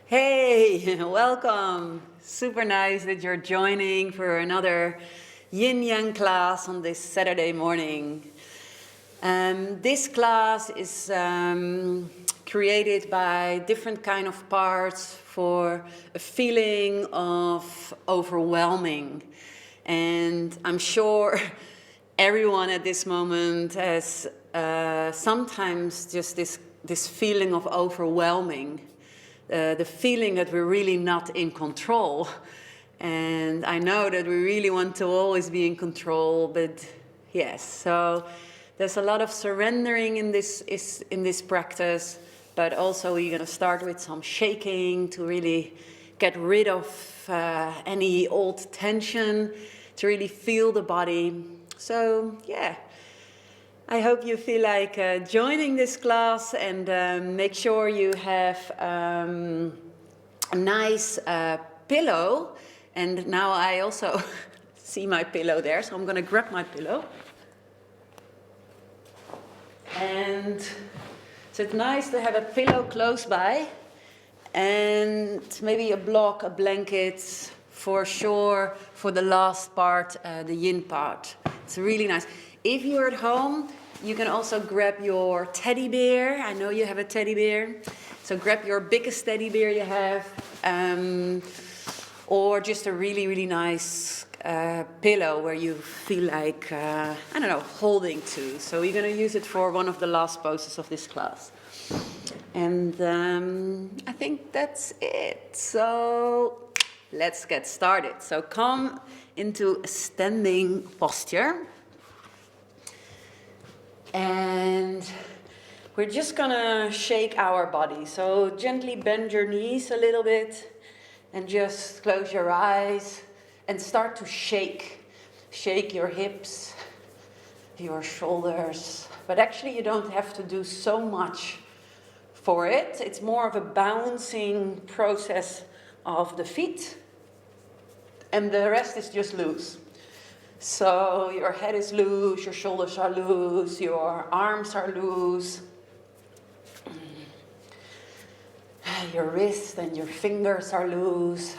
Hey, welcome. Super nice that you're joining for another Yin Yang class on this Saturday morning. This class is created by different kind of parts for a feeling of overwhelming. And I'm sure everyone at this moment has sometimes just this feeling of overwhelming. The feeling that we're really not in control. And I know that we really want to always be in control, but yes, so there's a lot of surrendering in this practice, but also we're going to start with some shaking to really get rid of any old tension, to really feel the body. So yeah, I hope you feel like joining this class, and make sure you have a nice pillow. And now I also see my pillow there, so I'm going to grab my pillow. And so it's nice to have a pillow close by, and maybe a block, a blanket, for sure, for the last part, the yin part. It's really nice. If you're at home, you can also grab your teddy bear. I know you have a teddy bear. So grab your biggest teddy bear you have. Or just a really, really nice pillow where you feel like, I don't know, holding to. So we're going to use it for one of the last poses of this class. And I think that's it. So let's get started. So come into a standing posture. And we're just gonna shake our body. So gently bend your knees a little bit and just close your eyes and start to shake. Shake your hips, your shoulders. But actually you don't have to do so much for it. It's more of a bouncing process of the feet. And the rest is just loose. So your head is loose, your shoulders are loose, your arms are loose. Your wrists and your fingers are loose.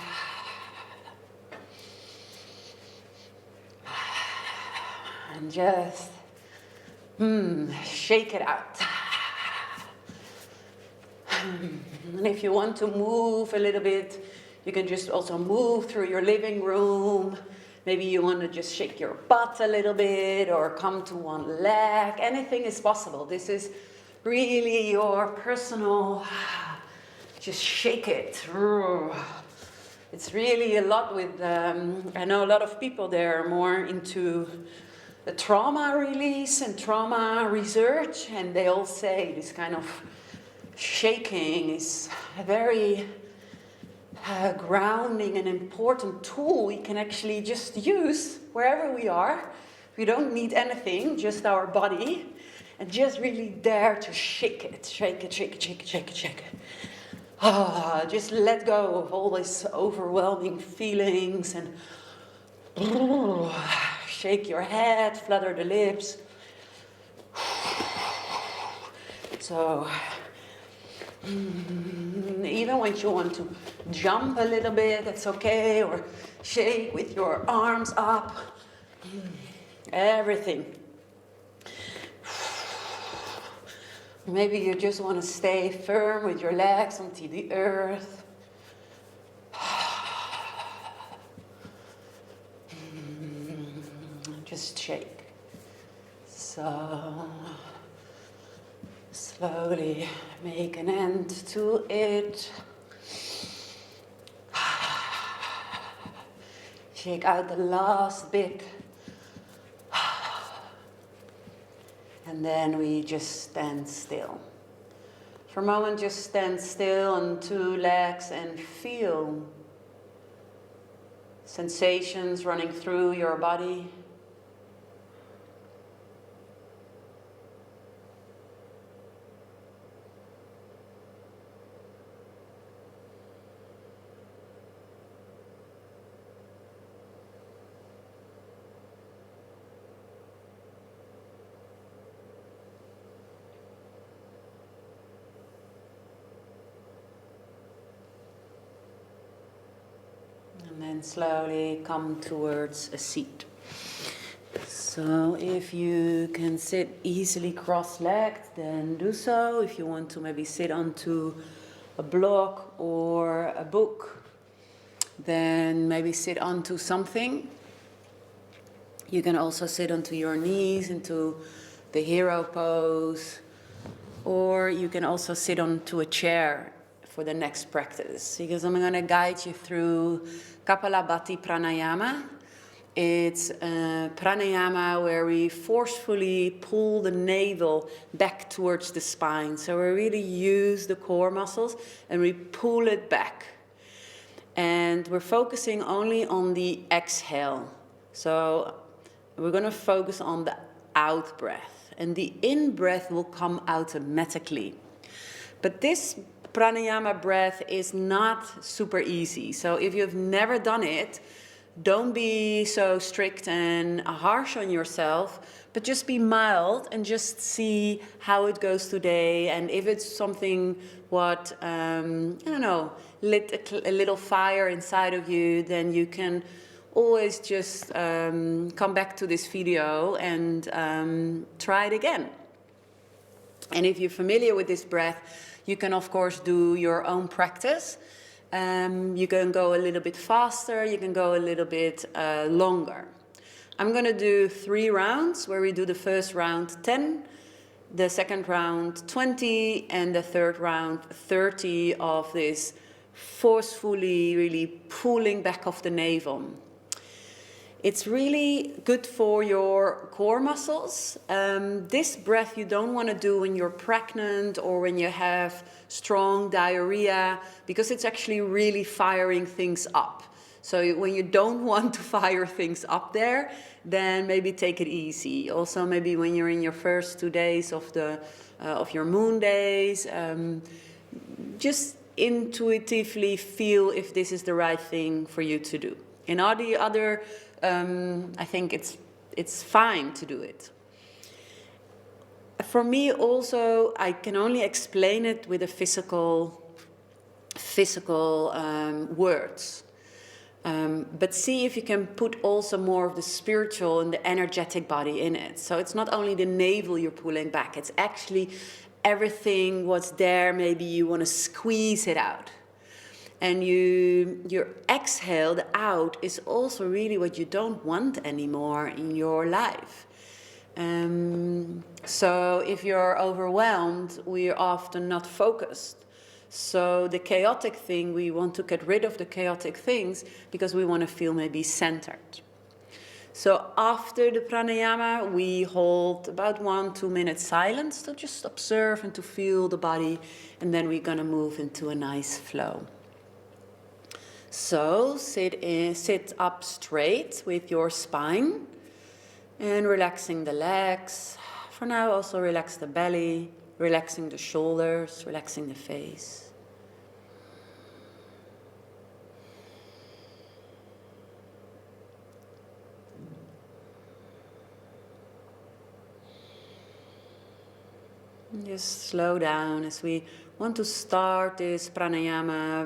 And just shake it out. And if you want to move a little bit, you can just also move through your living room. Maybe you want to just shake your butt a little bit or come to one leg. Anything is possible. This is really your personal, just shake it. It's really a lot with, I know a lot of people, they're more into the trauma release and trauma research, and they all say this kind of shaking is a very grounding and important tool we can actually just use wherever we are. We don't need anything, just our body, and just really dare to shake it, shake it, shake it, shake it, shake it, shake it. Just let go of all these overwhelming feelings and shake your head, flutter the lips. So even when you want to jump a little bit, that's okay, or shake with your arms up, everything. Maybe you just want to stay firm with your legs onto the earth. Just shake. So slowly make an end to it. Shake out the last bit. And then we just stand still. For a moment, just stand still on two legs and feel sensations running through your body. then slowly come towards a seat. So if you can sit easily cross-legged, then do so. If you want to maybe sit onto a block or a book, then maybe sit onto something. You can also sit onto your knees into the hero pose, or you can also sit onto a chair for the next practice, because I'm going to guide you through Kapalabhati Pranayama. It's a pranayama where we forcefully pull the navel back towards the spine. So we really use the core muscles and we pull it back. And we're focusing only on the exhale. So we're going to focus on the out breath. And the in breath will come automatically. But this pranayama breath is not super easy. So if you've never done it, don't be so strict and harsh on yourself, but just be mild and just see how it goes today. And if it's something what, lit a little fire inside of you, then you can always just come back to this video and try it again. And if you're familiar with this breath, you can of course do your own practice. You can go a little bit faster, you can go a little bit longer. I'm going to do 3 rounds, where we do the first round 10, the second round 20, and the third round 30 of this forcefully really pulling back of the navel. It's really good for your core muscles. This breath you don't want to do when you're pregnant or when you have strong diarrhea, because it's actually really firing things up. So when you don't want to fire things up there, then maybe take it easy. Also maybe when you're in your first 2 days of your moon days, just intuitively feel if this is the right thing for you to do. In all the other, I think it's fine to do it. For me also, I can only explain it with a physical words. But see if you can put also more of the spiritual and the energetic body in it. So it's not only the navel you're pulling back, it's actually everything what's there, maybe you want to squeeze it out. And your exhale, the out, is also really what you don't want anymore in your life. So if you're overwhelmed, we're often not focused. So the chaotic thing, we want to get rid of the chaotic things because we want to feel maybe centered. So after the pranayama, we hold about 1-2 minutes silence to just observe and to feel the body. And then we're going to move into a nice flow. So sit up straight with your spine and relaxing the legs. For now, also relax the belly, relaxing the shoulders, relaxing the face. Just slow down as we want to start this pranayama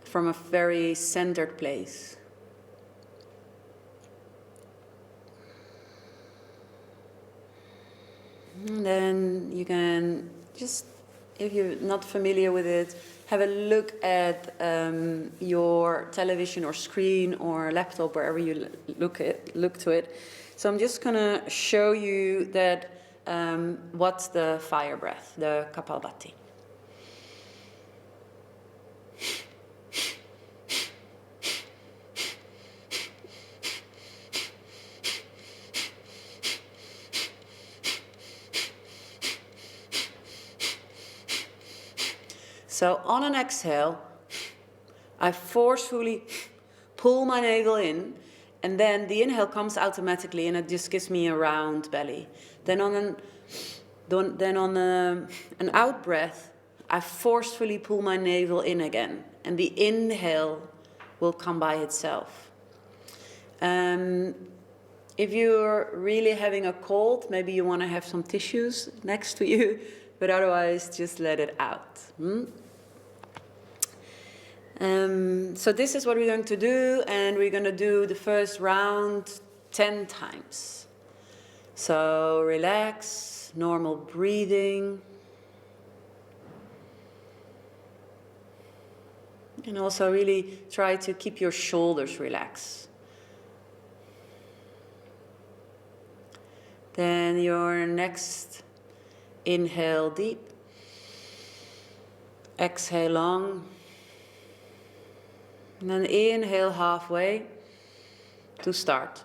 from a very centered place. And then you can just, if you're not familiar with it, have a look at your television or screen or laptop, wherever you look to it. So I'm just going to show you that what's the fire breath, the Kapalabhati. So on an exhale, I forcefully pull my navel in, and then the inhale comes automatically, and it just gives me a round belly. Then on an out breath, I forcefully pull my navel in again, and the inhale will come by itself. If you're really having a cold, maybe you want to have some tissues next to you, but otherwise just let it out. So this is what we're going to do, and we're going to do the first round 10 times. So relax, normal breathing. And also really try to keep your shoulders relaxed. Then your next inhale deep. Exhale long. And then inhale halfway to start.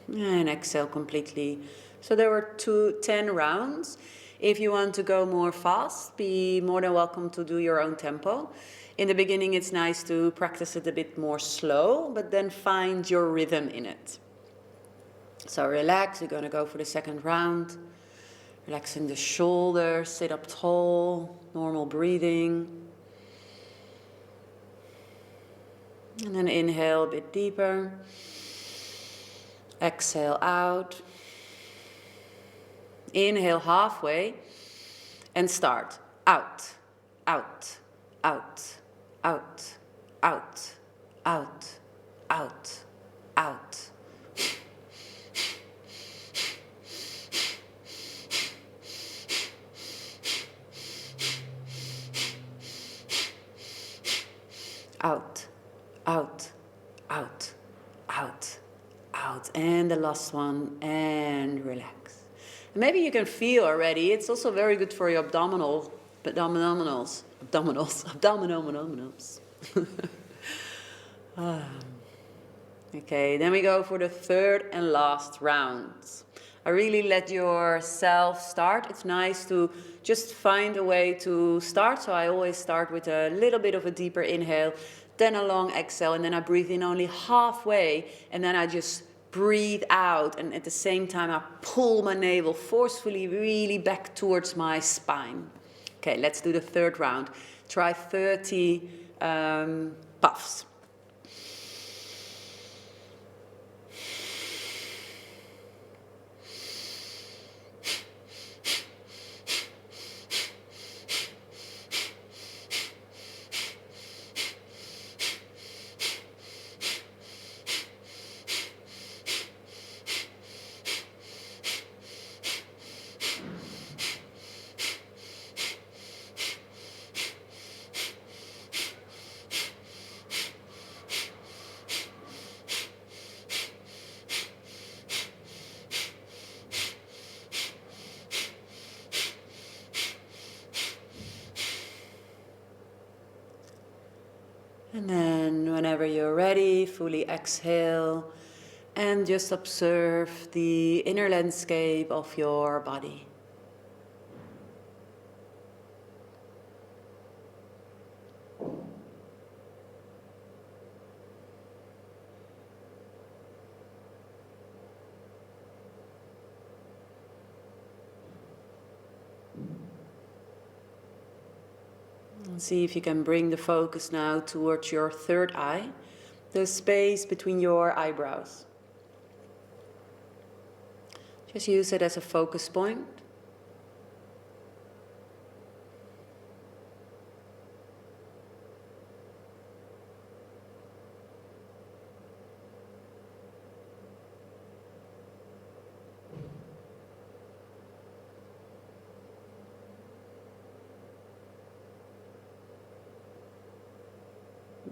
And exhale completely. So there were 10 rounds. If you want to go more fast, be more than welcome to do your own tempo. In the beginning, it's nice to practice it a bit more slow, but then find your rhythm in it. So relax, you're going to go for the second round. Relaxing the shoulders, sit up tall, normal breathing. And then inhale a bit deeper. Exhale out. Inhale halfway and start. Out, out, out, out, out, out, out, out. Out, out, out, out, out. And the last one, and relax. Maybe you can feel already, it's also very good for your abdominals. Okay, then we go for the third and last round. I really let yourself start. It's nice to just find a way to start. So I always start with a little bit of a deeper inhale, then a long exhale, and then I breathe in only halfway, and then I just breathe out, and at the same time I pull my navel forcefully really back towards my spine. Okay, let's do the third round. Try 30 puffs. And then whenever you're ready, fully exhale and just observe the inner landscape of your body. And see if you can bring the focus now towards your third eye, the space between your eyebrows. Just use it as a focus point.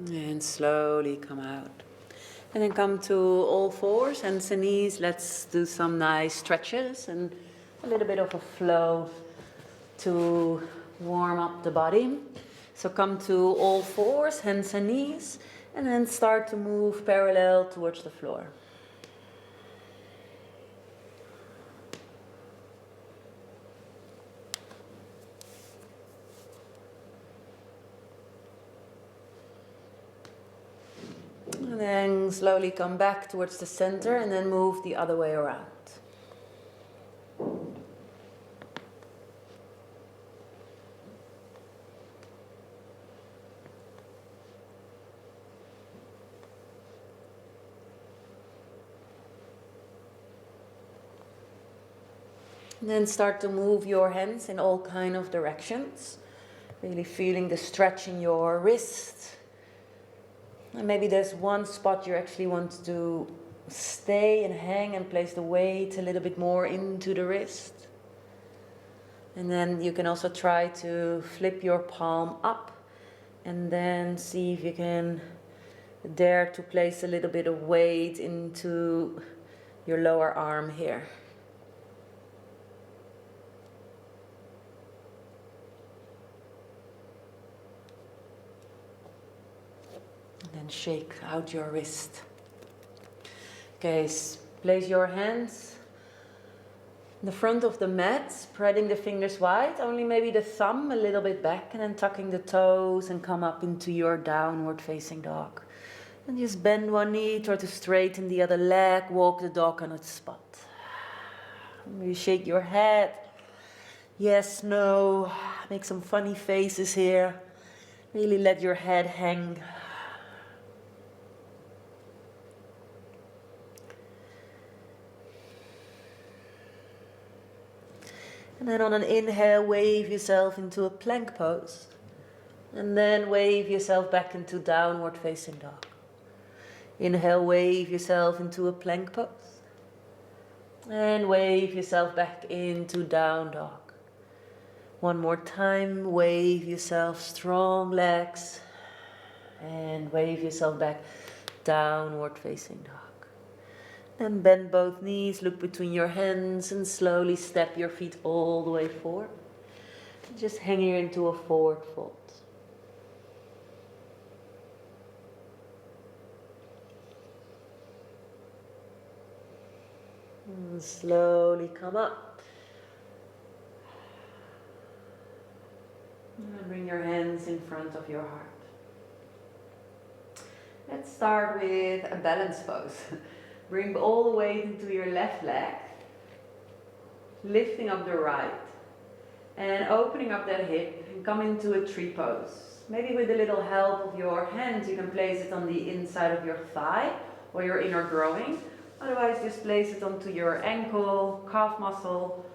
And slowly come out. And then come to all fours, hands and knees. Let's do some nice stretches and a little bit of a flow to warm up the body. So come to all fours, hands and knees, and then start to move parallel towards the floor. And then slowly come back towards the center and then move the other way around. And then start to move your hands in all kind of directions. Really feeling the stretch in your wrist. And maybe there's one spot you actually want to stay and hang and place the weight a little bit more into the wrist. And then you can also try to flip your palm up and then see if you can dare to place a little bit of weight into your lower arm here. And then shake out your wrist. Okay, place your hands in the front of the mat, spreading the fingers wide, only maybe the thumb a little bit back, and then tucking the toes and come up into your downward facing dog. And just bend one knee, try to straighten the other leg, walk the dog on its spot. You shake your head. Yes, no, make some funny faces here. Really let your head hang. And then on an inhale, wave yourself into a plank pose. And then wave yourself back into downward facing dog. Inhale, wave yourself into a plank pose. And wave yourself back into down dog. One more time, wave yourself, strong legs. And wave yourself back, downward facing dog. Then bend both knees, look between your hands and slowly step your feet all the way forward. Just hang here into a forward fold. And slowly come up. And bring your hands in front of your heart. Let's start with a balance pose. Bring all the weight into your left leg, lifting up the right, and opening up that hip and come into a tree pose. Maybe with a little help of your hands, you can place it on the inside of your thigh or your inner groin. Otherwise, just place it onto your ankle, calf muscle,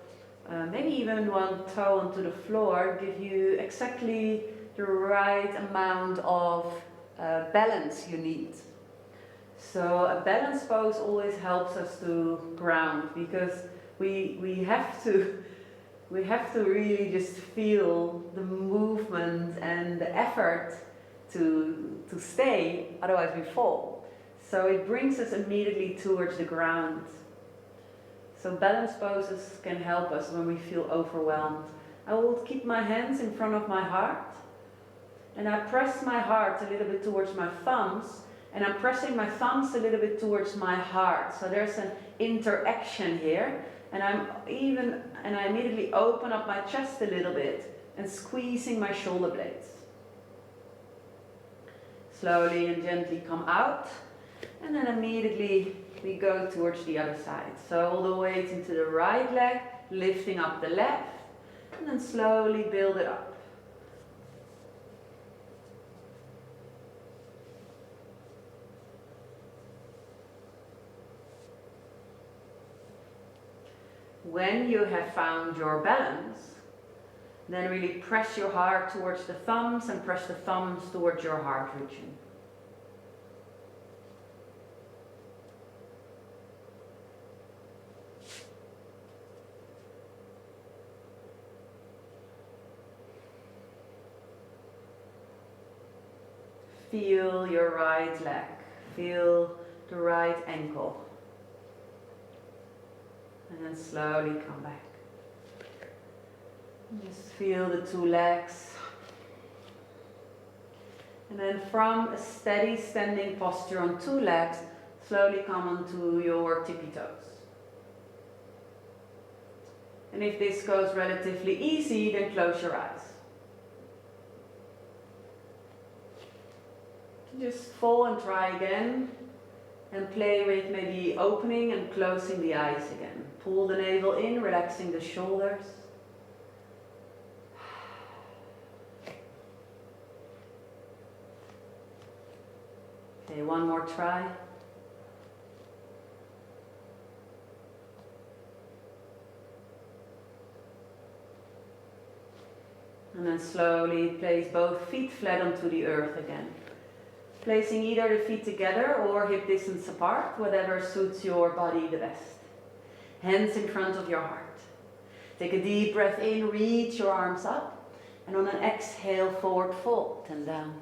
maybe even one toe onto the floor. Give you exactly the right amount of balance you need. So a balance pose always helps us to ground, because we have to really just feel the movement and the effort to stay, otherwise we fall. So it brings us immediately towards the ground. So balance poses can help us when we feel overwhelmed. I will keep my hands in front of my heart, and I press my heart a little bit towards my thumbs. And I'm pressing my thumbs a little bit towards my heart. So there's an interaction here. And I immediately open up my chest a little bit and squeezing my shoulder blades. Slowly and gently come out. And then immediately we go towards the other side. So all the weight into the right leg, lifting up the left. And then slowly build it up. When you have found your balance, then really press your heart towards the thumbs and press the thumbs towards your heart region. Feel your right leg, feel the right ankle. And then slowly come back. Just feel the two legs. And then from a steady standing posture on two legs, slowly come onto your tippy toes. And if this goes relatively easy, then close your eyes. Just fall and try again. And play with maybe opening and closing the eyes again. Pull the navel in, relaxing the shoulders. Okay, one more try. And then slowly place both feet flat onto the earth again. Placing either the feet together or hip distance apart, whatever suits your body the best. Hands in front of your heart. Take a deep breath in, reach your arms up. And on an exhale, forward fold and down.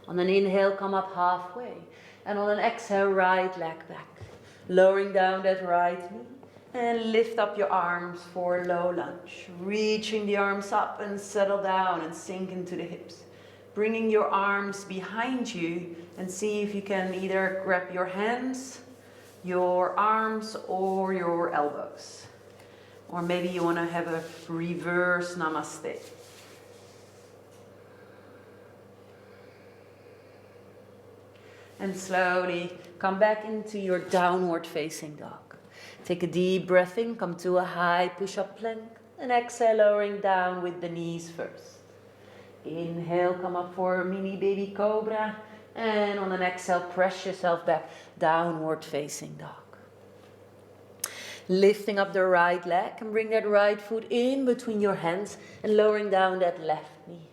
On an inhale, come up halfway. And on an exhale, right leg back. Lowering down that right knee. And lift up your arms for low lunge. Reaching the arms up and settle down and sink into the hips. Bringing your arms behind you and see if you can either grab your hands, your arms, or your elbows. Or maybe you want to have a reverse namaste. And slowly come back into your downward facing dog. Take a deep breath in, come to a high push-up plank. And exhale, lowering down with the knees first. Inhale, come up for a mini baby cobra. And on an exhale, press yourself back, downward facing dog. Lifting up the right leg and bring that right foot in between your hands and lowering down that left knee.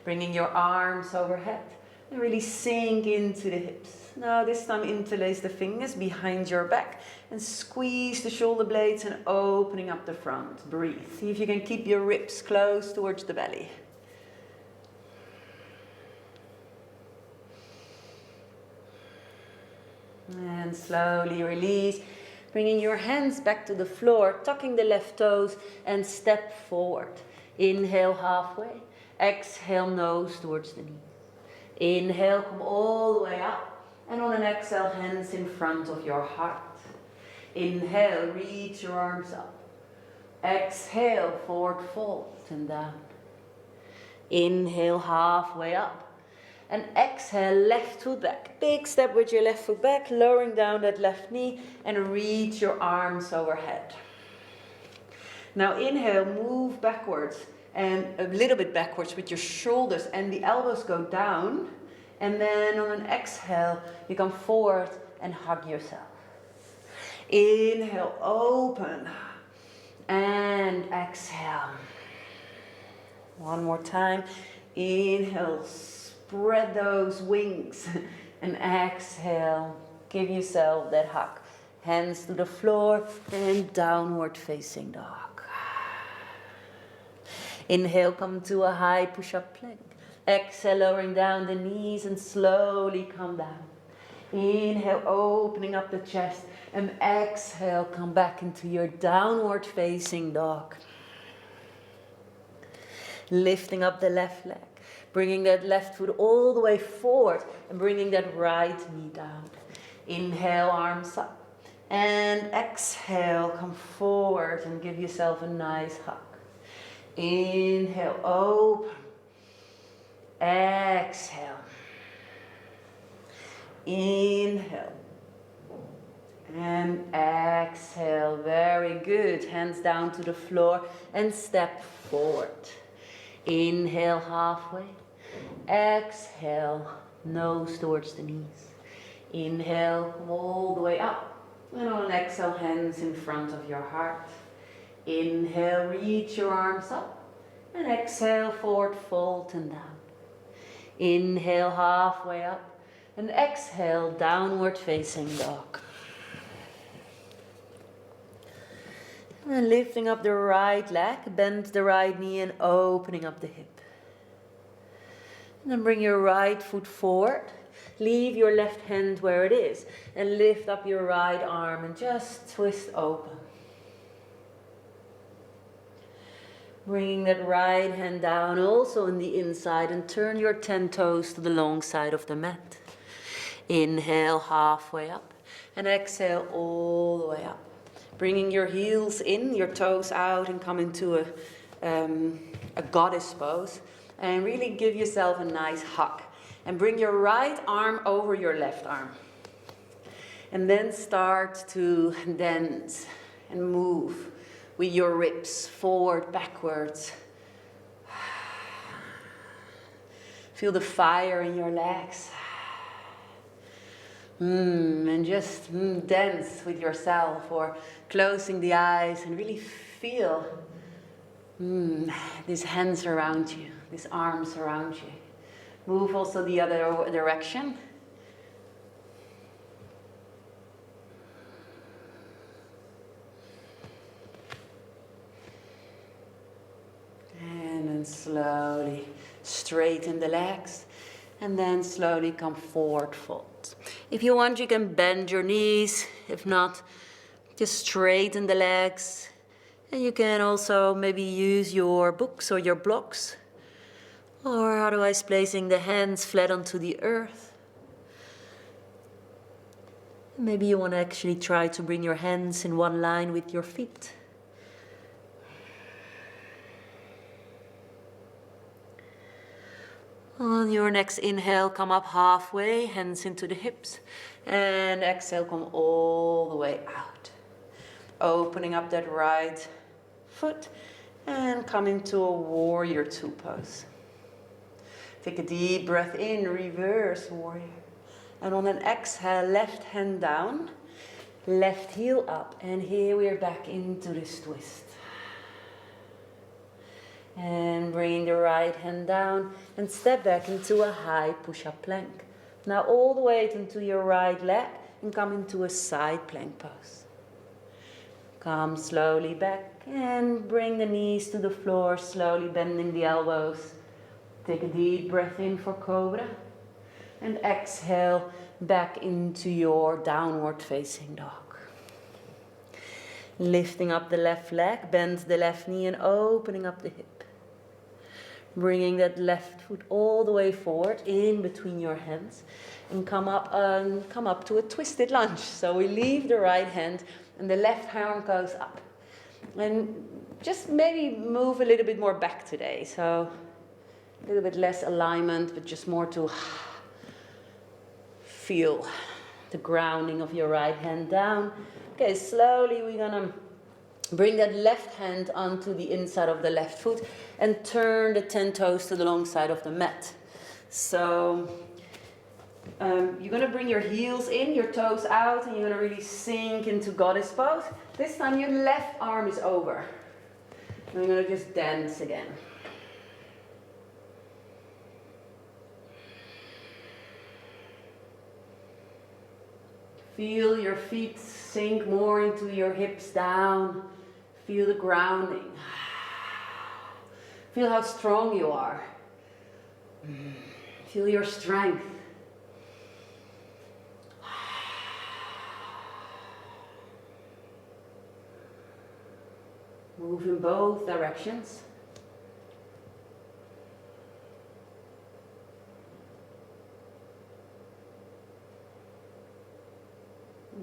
Bringing your arms overhead and really sink into the hips. Now this time interlace the fingers behind your back and squeeze the shoulder blades and opening up the front. Breathe. See if you can keep your ribs close towards the belly. And slowly release, bringing your hands back to the floor, tucking the left toes and step forward. Inhale halfway, exhale nose towards the knee. Inhale, come all the way up, and on an exhale, hands in front of your heart. Inhale, reach your arms up. Exhale, forward fold and down. Inhale, halfway up. And exhale, left foot back. Big step with your left foot back, lowering down that left knee and reach your arms overhead. Now inhale, move backwards and a little bit backwards with your shoulders and the elbows go down. And then on an exhale, you come forward and hug yourself. Inhale, open. And exhale. One more time. Inhale, spread those wings and exhale. Give yourself that hug. Hands to the floor and downward facing dog. Inhale, come to a high push-up plank. Exhale, lowering down the knees and slowly come down. Inhale, opening up the chest and exhale, come back into your downward facing dog. Lifting up the left leg. Bringing that left foot all the way forward and bringing that right knee down. Inhale, arms up. And exhale, come forward and give yourself a nice hug. Inhale, open. Exhale. Inhale. And exhale. Very good. Hands down to the floor and step forward. Inhale, halfway. Exhale, nose towards the knees. Inhale, come all the way up. And on an exhale, hands in front of your heart. Inhale, reach your arms up. And exhale, forward fold and down. Inhale, halfway up. And exhale, downward facing dog. And lifting up the right leg, bend the right knee and opening up the hip. And then bring your right foot forward. Leave your left hand where it is. And lift up your right arm and just twist open. Bringing that right hand down also on the inside and turn your 10 toes to the long side of the mat. Inhale, halfway up. And exhale all the way up. Bringing your heels in, your toes out and come into a goddess pose. And really give yourself a nice hug. And bring your right arm over your left arm. And then start to dance and move with your ribs forward, backwards. Feel the fire in your legs. And just dance with yourself or closing the eyes and really feel These hands around you, these arms around you. Move also the other direction. And then slowly straighten the legs. And then slowly come forward fold. If you want, you can bend your knees. If not, just straighten the legs. And you can also maybe use your books or your blocks. Or otherwise placing the hands flat onto the earth. Maybe you want to actually try to bring your hands in one line with your feet. On your next inhale, come up halfway, hands into the hips. And exhale, come all the way out. Opening up that right foot and come into a warrior two pose. Take a deep breath in, reverse warrior. And on an exhale, left hand down, left heel up. And here we are back into this twist. And bringing the right hand down and step back into a high push-up plank. Now all the way into your right leg and come into a side plank pose. Come slowly back and bring the knees to the floor, slowly bending the elbows. Take a deep breath in for cobra. And exhale back into your downward facing dog. Lifting up the left leg, bend the left knee and opening up the hip. Bringing that left foot all the way forward in between your hands and come up to a twisted lunge. So we leave the right hand and the left arm goes up. And just maybe move a little bit more back today. So a little bit less alignment, but just more to feel the grounding of your right hand down. Okay, slowly we're gonna bring that left hand onto the inside of the left foot and turn the 10 toes to the long side of the mat. So you're going to bring your heels in, your toes out, and you're going to really sink into goddess pose. This time your left arm is over. And you're going to just dance again. Feel your feet sink more into your hips down. Feel the grounding. Feel how strong you are. Feel your strength. Move in both directions.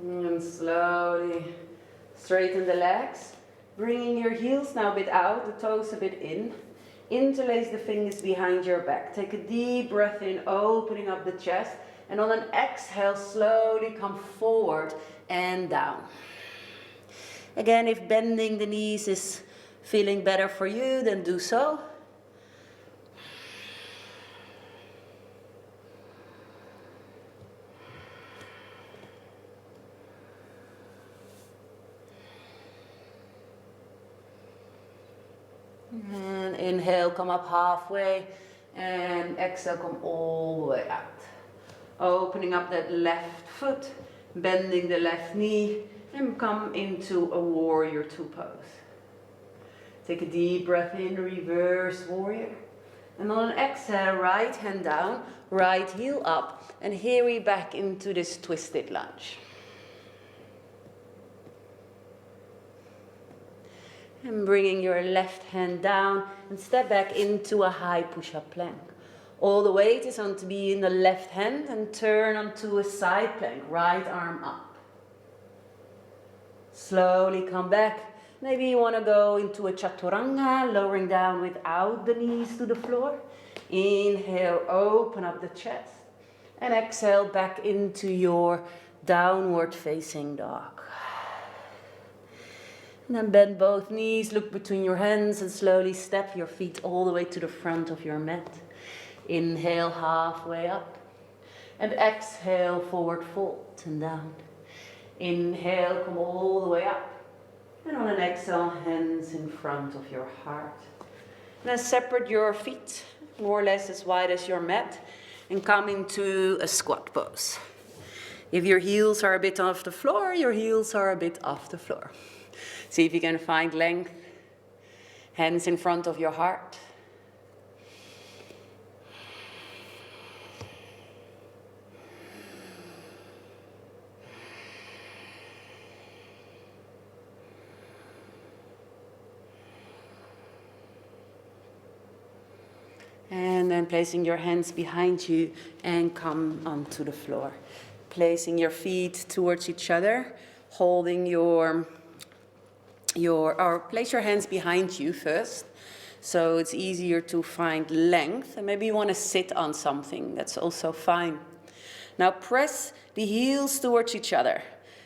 And slowly straighten the legs. Bringing your heels now a bit out, the toes a bit in. Interlace the fingers behind your back. Take a deep breath in, opening up the chest. And on an exhale, slowly come forward and down. Again, if bending the knees is feeling better for you, then do so. And inhale, come up halfway, and exhale, come all the way out. Opening up that left foot, bending the left knee, and come into a warrior two pose. Take a deep breath in, reverse warrior. And on an exhale, right hand down, right heel up, and here we back into this twisted lunge. And bringing your left hand down and step back into a high push-up plank. All the weight is on to be in the left hand and turn onto a side plank, right arm up. Slowly come back. Maybe you want to go into a chaturanga, lowering down without the knees to the floor. Inhale, open up the chest. And exhale back into your downward facing dog. And then bend both knees, look between your hands and slowly step your feet all the way to the front of your mat. Inhale, halfway up. And exhale, forward fold and down. Inhale, come all the way up. And on an exhale, hands in front of your heart. Then separate your feet, more or less as wide as your mat, and come into a squat pose. If your heels are a bit off the floor, your heels are a bit off the floor. See if you can find length, hands in front of your heart. And then placing your hands behind you and come onto the floor. Placing your feet towards each other, holding or place your hands behind you first, so it's easier to find length. And maybe you want to sit on something, that's also fine. Now press the heels towards each other.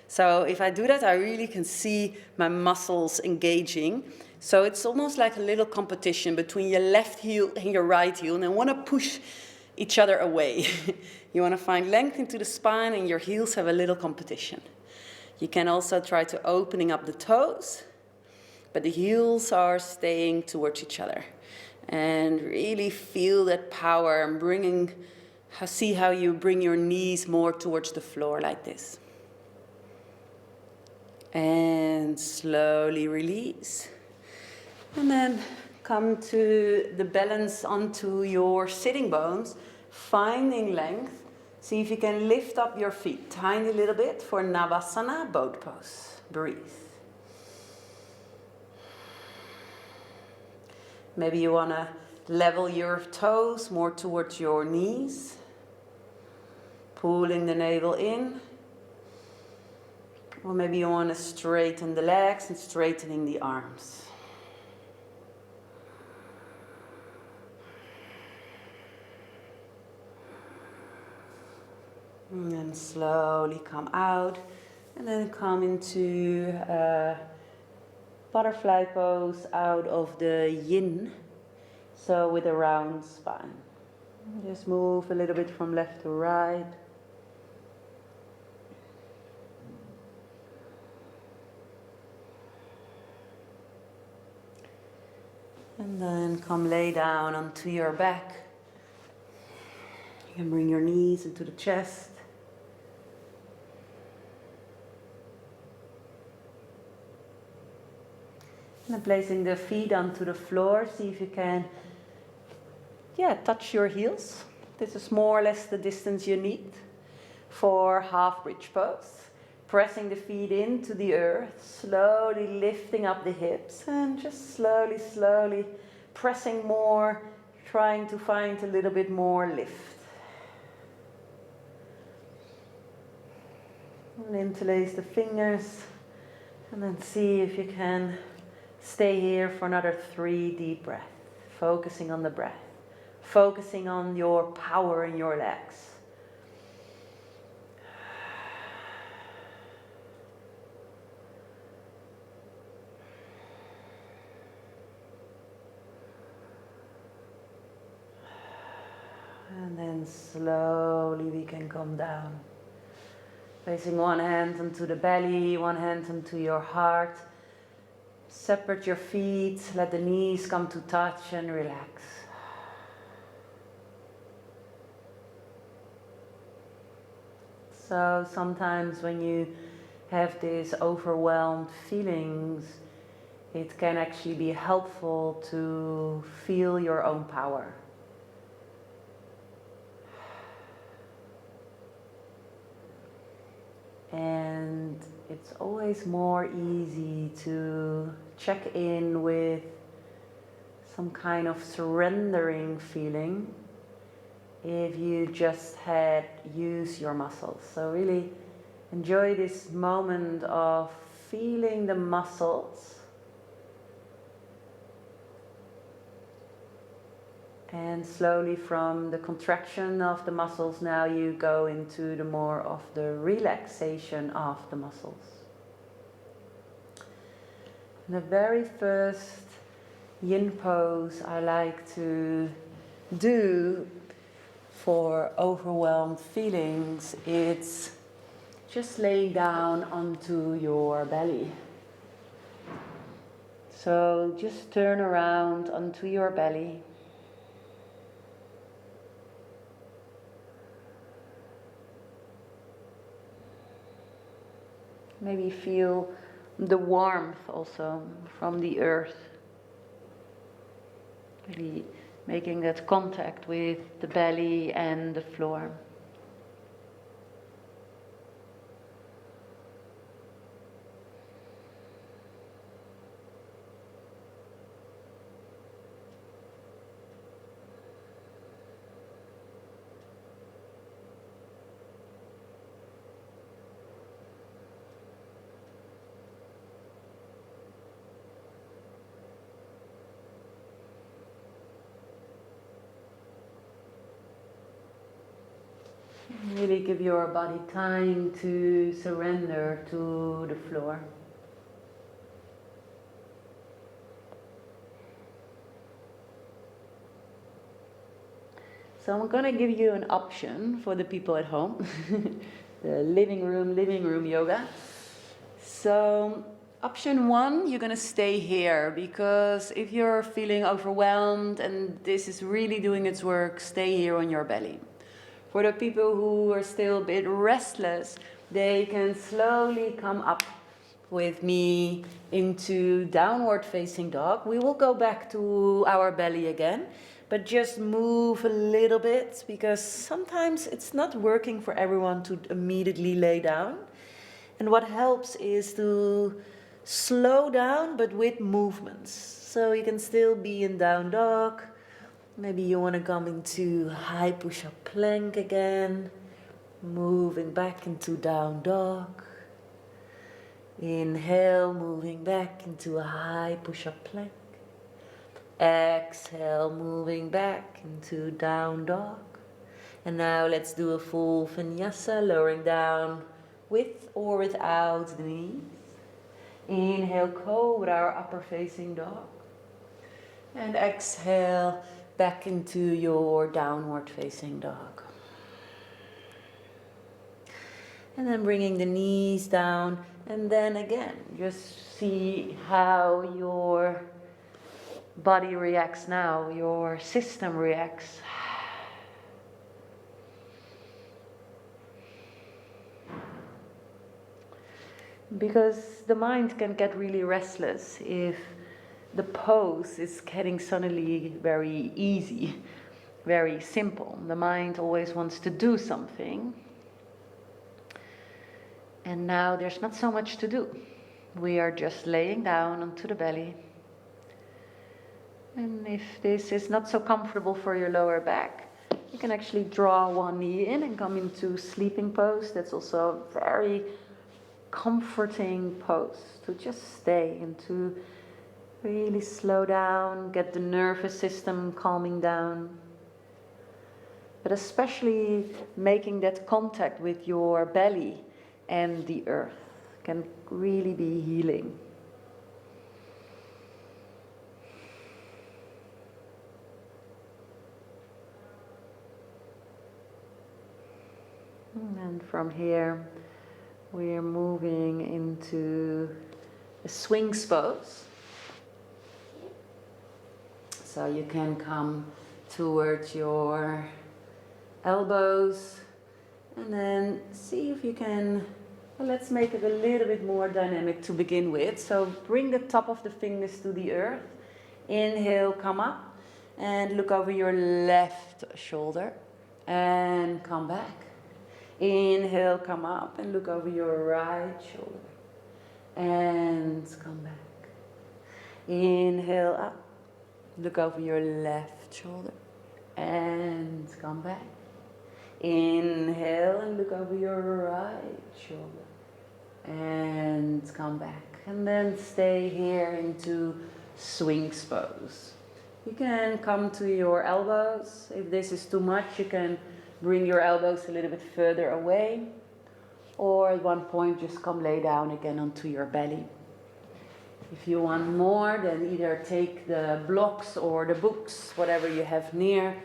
So if I do that, I really can see my muscles engaging. So it's almost like a little competition between your left heel and your right heel, and I want to push each other away. You want to find length into the spine, and your heels have a little competition. You can also try to opening up the toes, but the heels are staying towards each other. And really feel that power and see how you bring your knees more towards the floor like this. And slowly release. And then come to the balance onto your sitting bones, finding length. See if you can lift up your feet tiny little bit for Navasana, boat pose. Breathe. Maybe you want to level your toes more towards your knees. Pulling the navel in. Or maybe you want to straighten the legs and straightening the arms. And then slowly come out, and then come into butterfly pose out of the yin, so with a round spine. Just move a little bit from left to right. And then come lay down onto your back. You can bring your knees into the chest. And then placing the feet onto the floor, see if you can touch your heels. This is more or less the distance you need for half bridge pose. Pressing the feet into the earth, slowly lifting up the hips, and just slowly, slowly pressing more, trying to find a little bit more lift. And interlace the fingers, and then see if you can stay here for another 3 deep breaths, focusing on the breath, focusing on your power in your legs. And then slowly we can come down. Placing one hand onto the belly, one hand onto your heart. Separate your feet, let the knees come to touch and relax. So sometimes when you have these overwhelmed feelings, it can actually be helpful to feel your own power. And it's always more easy to check in with some kind of surrendering feeling if you just use your muscles. So really enjoy this moment of feeling the muscles and slowly from the contraction of the muscles now you go into the more of the relaxation of the muscles. The very first yin pose I like to do for overwhelmed feelings, it's just laying down onto your belly. So just turn around onto your belly. Maybe feel the warmth also from the earth. Really making that contact with the belly and the floor. Really give your body time to surrender to the floor. So I'm going to give you an option for the people at home. The living room yoga. So option 1, you're going to stay here, because if you're feeling overwhelmed and this is really doing its work, stay here on your belly. For the people who are still a bit restless, they can slowly come up with me into downward facing dog. We will go back to our belly again, but just move a little bit, because sometimes it's not working for everyone to immediately lay down. And what helps is to slow down, but with movements. So you can still be in down dog. Maybe you want to come into high push-up plank again. Moving back into down dog. Inhale, moving back into a high push-up plank. Exhale, moving back into down dog. And now let's do a full vinyasa, lowering down with or without the knees. Inhale, cobra, upper facing dog. And exhale, back into your downward facing dog. And then bringing the knees down, and then again, just see how your body reacts now, your system reacts. Because the mind can get really restless if the pose is getting suddenly very easy, very simple. The mind always wants to do something. And now there's not so much to do. We are just laying down onto the belly. And if this is not so comfortable for your lower back, you can actually draw one knee in and come into sleeping pose. That's also a very comforting pose to just stay and to really slow down, get the nervous system calming down. But especially making that contact with your belly and the earth can really be healing. And from here, we're moving into a swings pose. So you can come towards your elbows and then see if you can, well, let's make it a little bit more dynamic to begin with. So bring the top of the fingers to the earth. Inhale, come up and look over your left shoulder and come back. Inhale, come up and look over your right shoulder and come back. Inhale up, look over your left shoulder and come back. Inhale and look over your right shoulder and come back. And then stay here into swings pose. You can come to your elbows. If this is too much, you can bring your elbows a little bit further away, or at one point just come lay down again onto your belly. If you want more, then either take the blocks or the books, whatever you have near,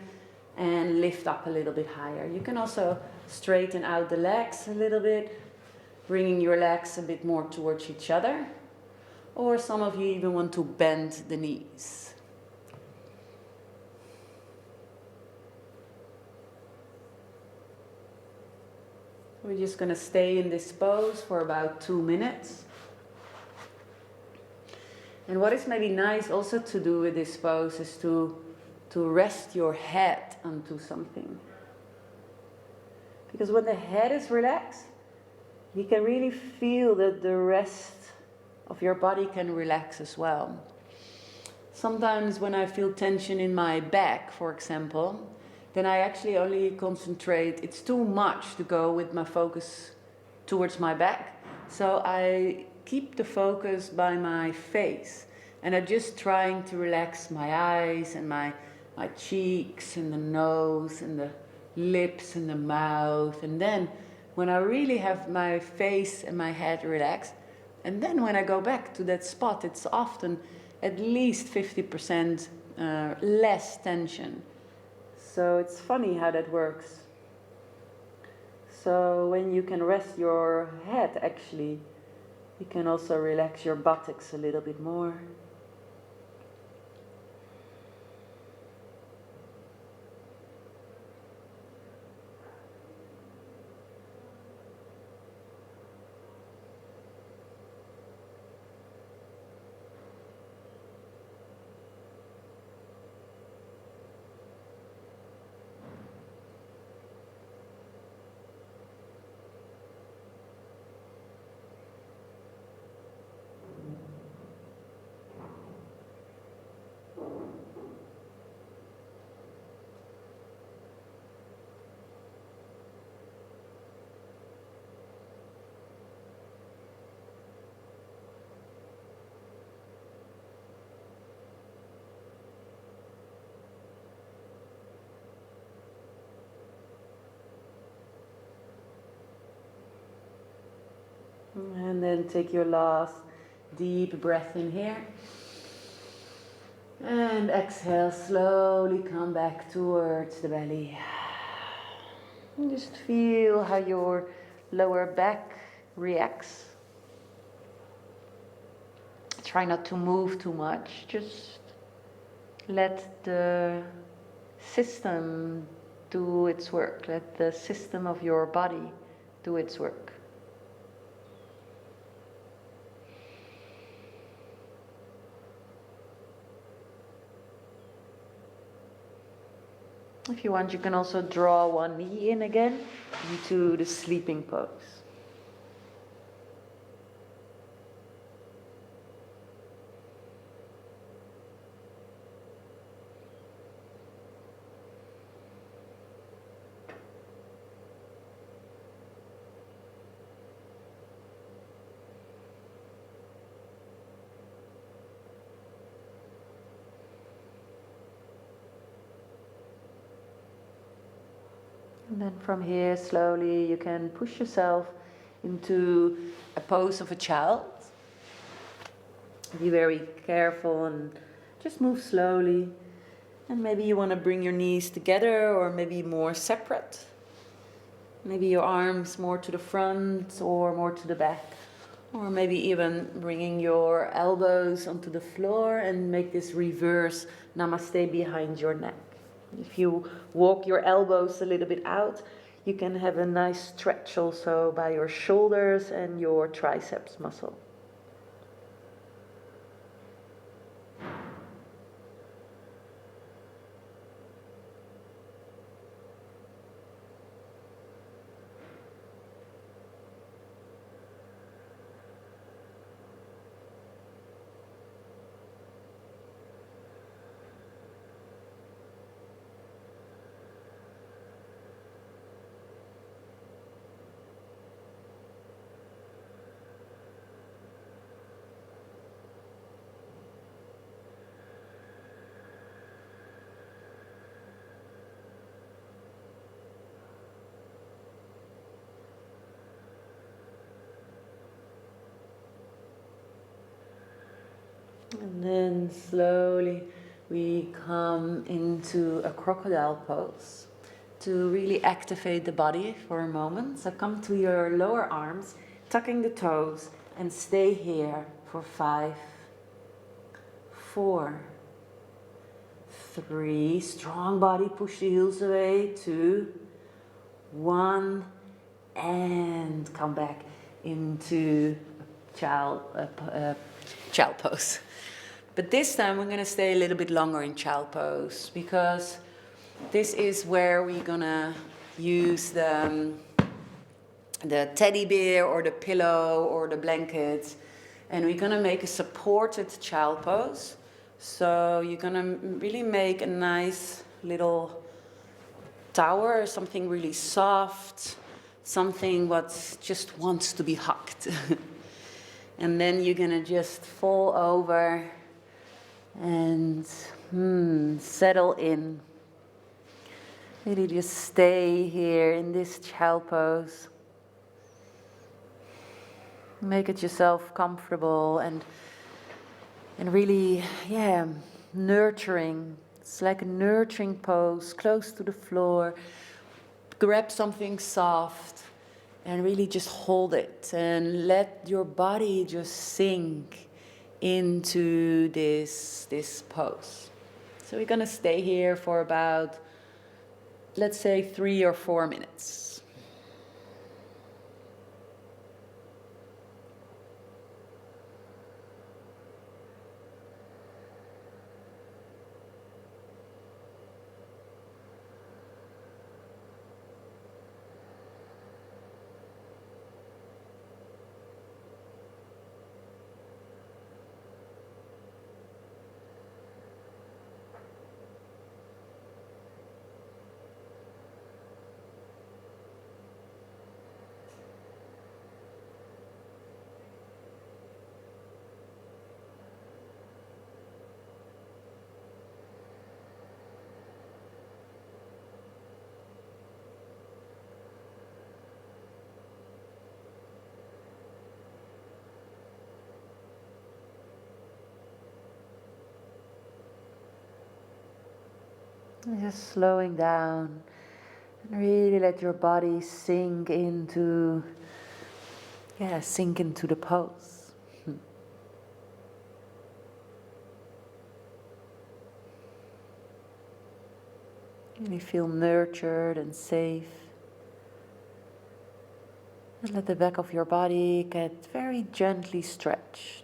and lift up a little bit higher. You can also straighten out the legs a little bit, bringing your legs a bit more towards each other. Or some of you even want to bend the knees. We're just going to stay in this pose for about 2 minutes. And what is maybe nice also to do with this pose is to rest your head onto something. Because when the head is relaxed, you can really feel that the rest of your body can relax as well. Sometimes when I feel tension in my back, for example, then I actually only concentrate. It's too much to go with my focus towards my back. So I keep the focus by my face. And I'm just trying to relax my eyes and my cheeks and the nose and the lips and the mouth. And then when I really have my face and my head relaxed, and then when I go back to that spot, it's often at least 50% less tension. So it's funny how that works. So when you can rest your head, actually, you can also relax your buttocks a little bit more. And then take your last deep breath in here. And exhale, slowly come back towards the belly. And just feel how your lower back reacts. Try not to move too much. Just let the system do its work. Let the system of your body do its work. If you want, you can also draw one knee in again into the sleeping pose. And then from here, slowly, you can push yourself into a pose of a child. Be very careful and just move slowly. And maybe you want to bring your knees together or maybe more separate. Maybe your arms more to the front or more to the back. Or maybe even bringing your elbows onto the floor and make this reverse namaste behind your neck. If you walk your elbows a little bit out, you can have a nice stretch also by your shoulders and your triceps muscle. And then slowly we come into a crocodile pose to really activate the body for a moment. So come to your lower arms, tucking the toes, and stay here for 5, 4, 3, strong body, push the heels away, 2, 1, and come back into child pose. But this time we're going to stay a little bit longer in child pose, because this is where we're going to use the teddy bear or the pillow or the blanket, and we're going to make a supported child pose. So you're going to really make a nice little tower, something really soft, something what just wants to be hugged. And then you're going to just fall over and settle in. Really just stay here in this child pose. Make it yourself comfortable and really, nurturing. It's like a nurturing pose, close to the floor. Grab something soft and really just hold it and let your body just sink into this pose. So we're going to stay here for about, let's say, 3 or 4 minutes. Just slowing down and really let your body sink into the pose. Really feel nurtured and safe. And let the back of your body get very gently stretched.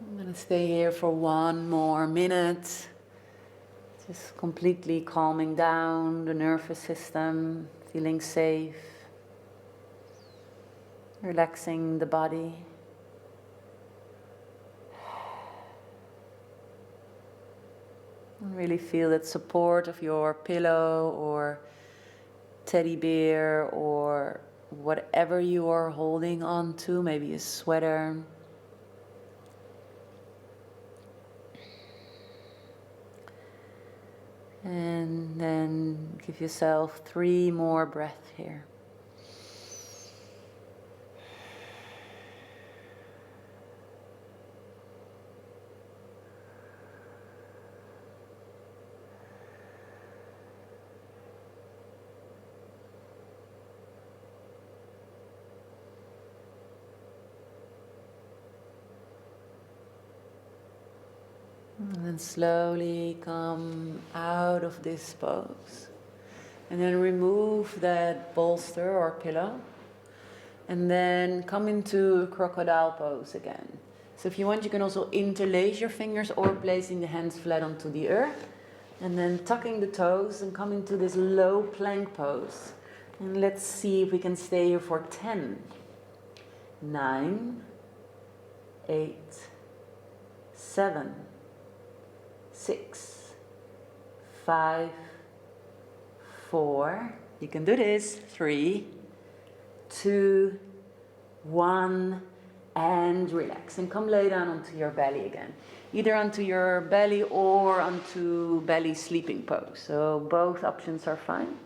I'm going to stay here for 1 more minute, just completely calming down the nervous system, feeling safe, relaxing the body. And really feel that support of your pillow or teddy bear or whatever you are holding on to, maybe a sweater. And then give yourself 3 more breaths here. And then slowly come out of this pose. And then remove that bolster or pillow. And then come into crocodile pose again. So if you want, you can also interlace your fingers or placing the hands flat onto the earth. And then tucking the toes and come into this low plank pose. And let's see if we can stay here for 10. 9, 8, 7, 6, 5, 4, you can do this, 3, 2, 1, and relax. And come lay down onto your belly again. Either onto your belly or onto belly sleeping pose. So both options are fine.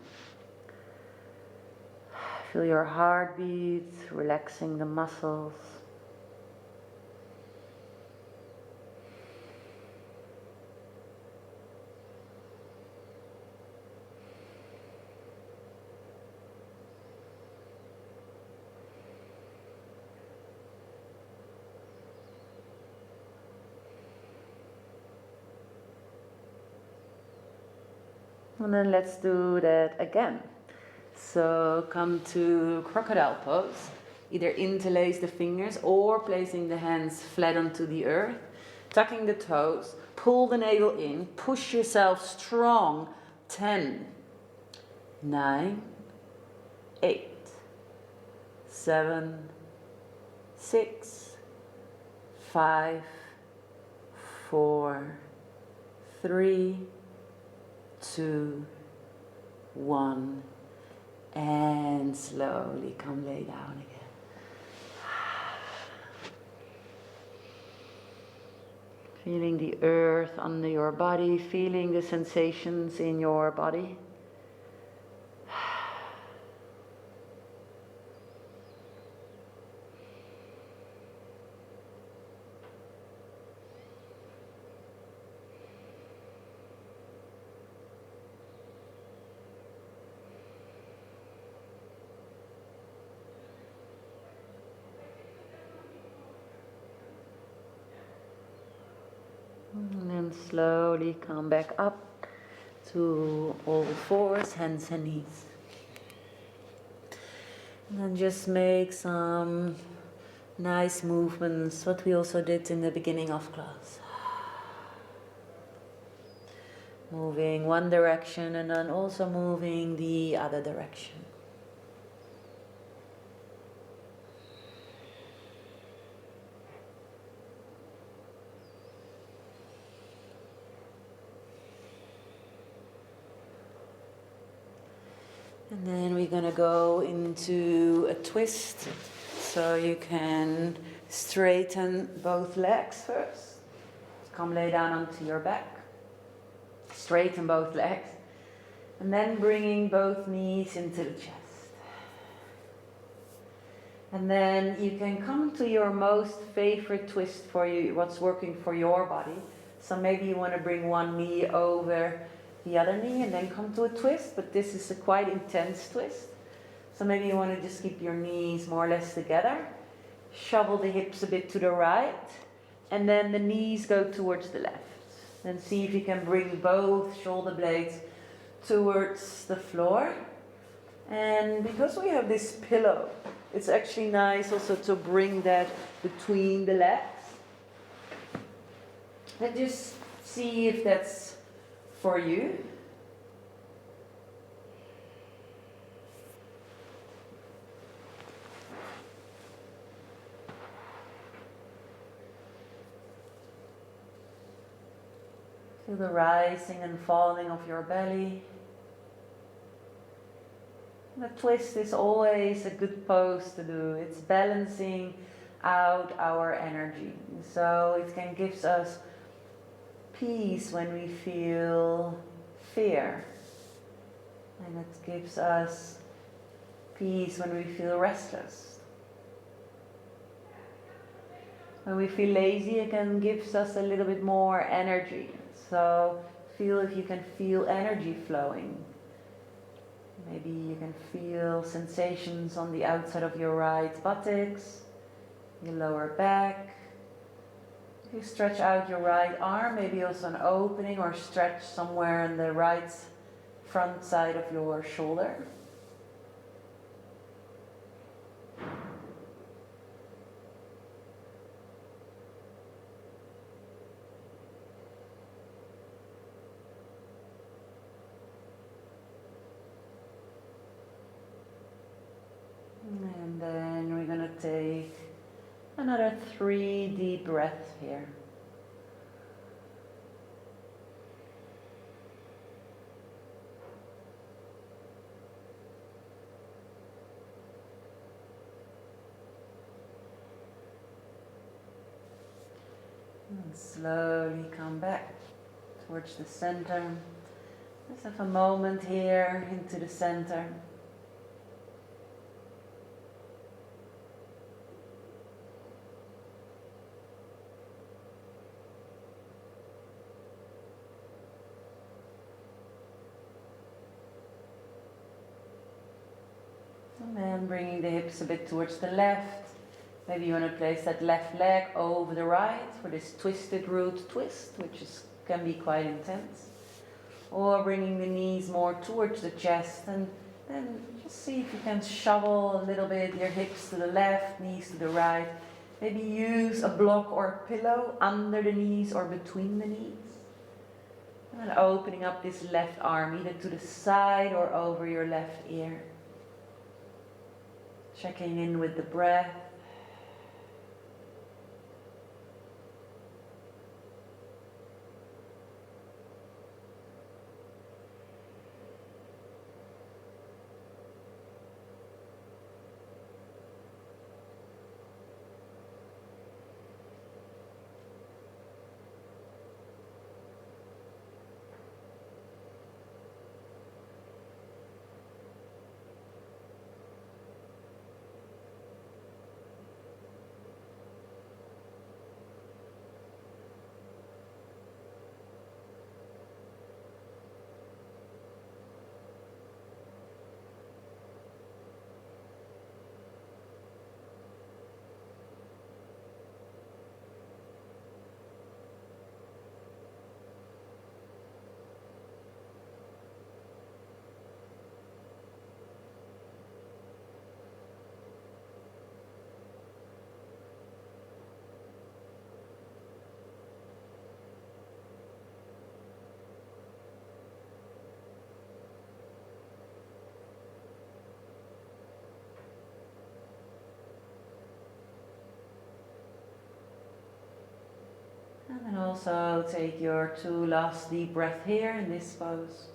Feel your heartbeat, relaxing the muscles. And then let's do that again. So come to crocodile pose. Either interlace the fingers or placing the hands flat onto the earth. Tucking the toes, pull the navel in, push yourself strong. 10, 9, 8, 7, 6, 5, 4, 3, 2, 1, and slowly come lay down again. Feeling the earth under your body, feeling the sensations in your body. And then slowly come back up to all fours, hands and knees. And then just make some nice movements, what we also did in the beginning of class. Moving one direction and then also moving the other direction. And then we're going to go into a twist. So you can straighten both legs first. Come lay down onto your back. Straighten both legs. And then bringing both knees into the chest. And then you can come to your most favorite twist for you, what's working for your body. So maybe you want to bring one knee over the other knee and then come to a twist, but this is a quite intense twist. So maybe you want to just keep your knees more or less together. Shovel the hips a bit to the right, and then the knees go towards the left. Then see if you can bring both shoulder blades towards the floor. And because we have this pillow, it's actually nice also to bring that between the legs. And just see if that's for you. Feel the rising and falling of your belly. The twist is always a good pose to do. It's balancing out our energy. So it can give us peace when we feel fear. And it gives us peace when we feel restless. When we feel lazy, it can give us a little bit more energy. So feel if you can feel energy flowing. Maybe you can feel sensations on the outside of your right buttocks, your lower back. If you stretch out your right arm, maybe also an opening or stretch somewhere on the right front side of your shoulder. And then we're going to take Another 3 deep breaths here. And slowly come back towards the center. Just have a moment here into the center. And then bringing the hips a bit towards the left. Maybe you want to place that left leg over the right for this twisted root twist, which can be quite intense. Or bringing the knees more towards the chest, and then just see if you can shovel a little bit your hips to the left, knees to the right. Maybe use a block or a pillow under the knees or between the knees. And then opening up this left arm either to the side or over your left ear. Checking in with the breath. And then also take your 2 last deep breaths here in this pose.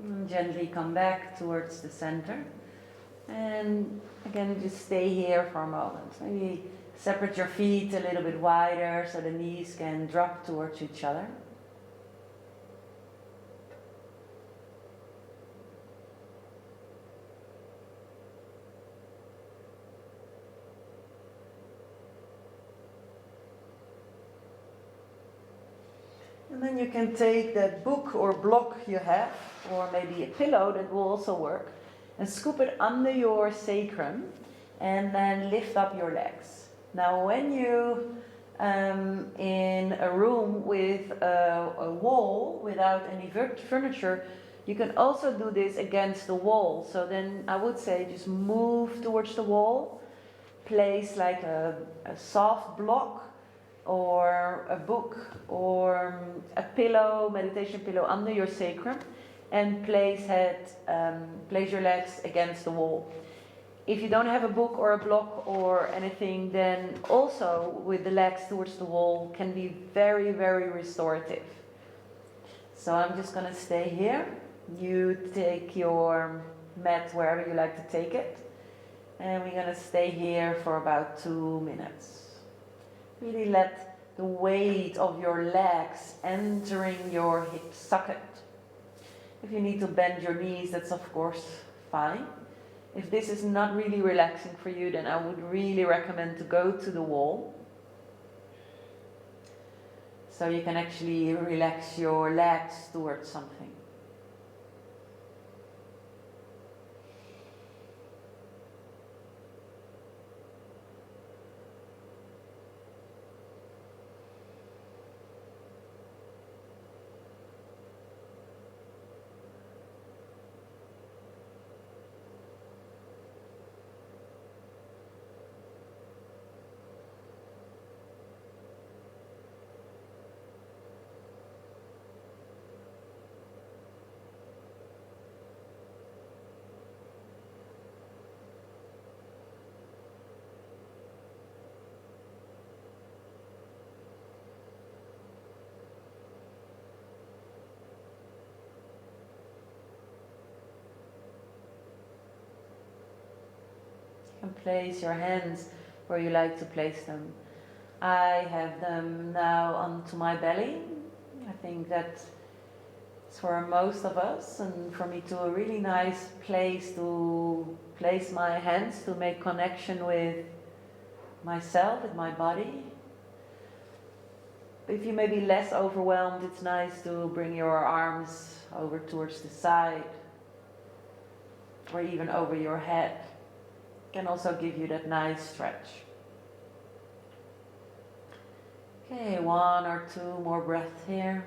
And gently come back towards the center. And again, just stay here for a moment. Maybe separate your feet a little bit wider so the knees can drop towards each other. And then you can take that book or block you have, or maybe a pillow, that will also work, and scoop it under your sacrum, and then lift up your legs. Now when you in a room with a wall without any furniture, you can also do this against the wall. So then I would say just move towards the wall, place like a soft block or a book or a pillow, meditation pillow under your sacrum, and place your legs against the wall. If you don't have a book or a block or anything, then also with the legs towards the wall can be very, very restorative. So I'm just going to stay here. You take your mat wherever you like to take it. And we're going to stay here for about 2 minutes. Really let the weight of your legs entering your hip socket. If you need to bend your knees, that's of course fine. If this is not really relaxing for you, then I would really recommend to go to the wall. So you can actually relax your legs towards something. You can place your hands where you like to place them. I have them now onto my belly. I think that's for most of us, and for me too, a really nice place to place my hands to make connection with myself, with my body. If you may be less overwhelmed, it's nice to bring your arms over towards the side or even over your head. It can also give you that nice stretch. Okay, 1 or 2 more breaths here.